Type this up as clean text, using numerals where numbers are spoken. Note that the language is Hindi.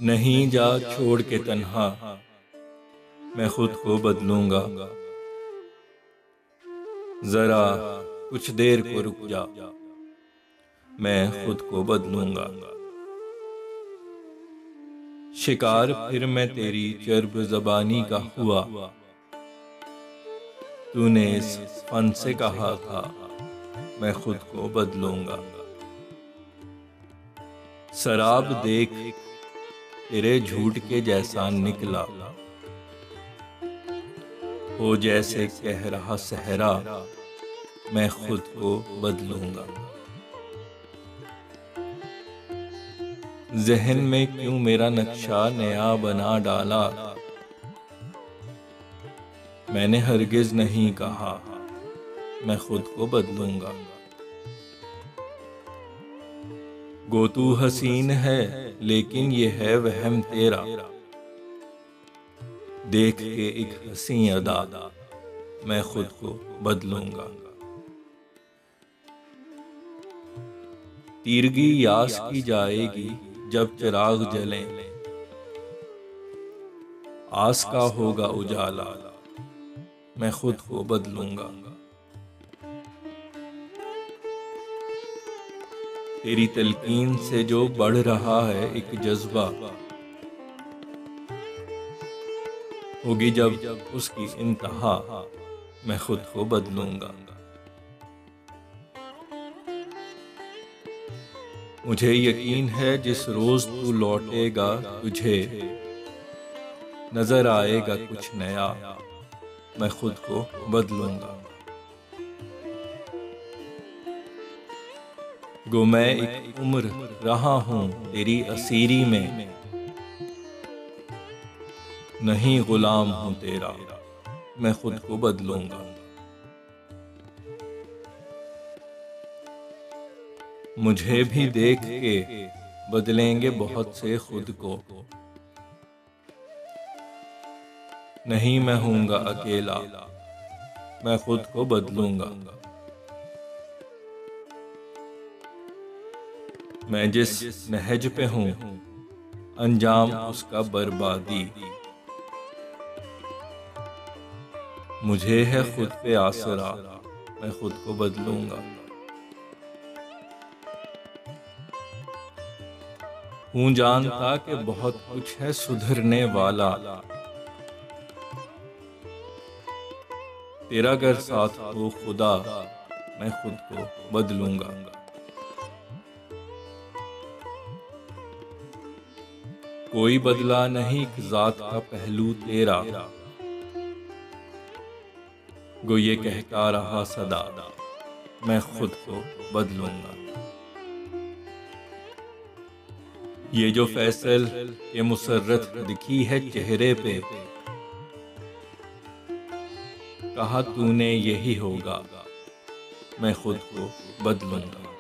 नहीं जा छोड़ के तन्हा, मैं खुद को बदलूंगा। जरा कुछ देर को रुक जा, मैं खुद को बदलूंगा। शिकार फिर मैं तेरी चर्ब ज़बानी का हुआ, तूने इस फन से कहा था मैं खुद को बदलूंगा। शराब देख तेरे झूठ के जैसा निकला, हो जैसे कह रहा सहरा मैं खुद को बदलूंगा। जहन में क्यों मेरा नक्शा नया बना डाला, मैंने हरगिज नहीं कहा मैं खुद को बदलूंगा। गो तू हसीन है लेकिन ये है वहम तेरा, देख के एक हसी अदा मैं खुद को बदलूंगा। तीरगी यास की जाएगी जब चिराग जले, आस का होगा उजाला मैं खुद को बदलूंगा। तेरी तलकीन से जो बढ़ रहा है एक जज्बा, होगी जब उसकी इंतहा मैं खुद को बदलूंगा। मुझे यकीन है जिस रोज तू लौटेगा तुझे नजर आएगा कुछ नया मैं खुद को बदलूंगा। गो मैं एक उम्र रहा हूं तेरी असीरी में, नहीं गुलाम हूं तेरा मैं खुद को बदलूंगा। मुझे भी देख के बदलेंगे बहुत से खुद को, नहीं मैं हूंगा अकेला मैं खुद को बदलूंगा। मैं जिस नहज पे हूं अंजाम उसका बर्बादी, मुझे है खुद पे आसरा मैं खुद को बदलूंगा। हूं जानता कि बहुत कुछ है सुधरने वाला, तेरा अगर साथ हो खुदा मैं खुद को बदलूंगा। कोई बदला नहीं एक जात का पहलू तेरा, गो ये कहता रहा सदा मैं खुद को बदलूंगा। ये जो फैसल ये मुसर्रत दिखी है चेहरे पे, कहा तूने यही होगा मैं खुद को बदलूंगा।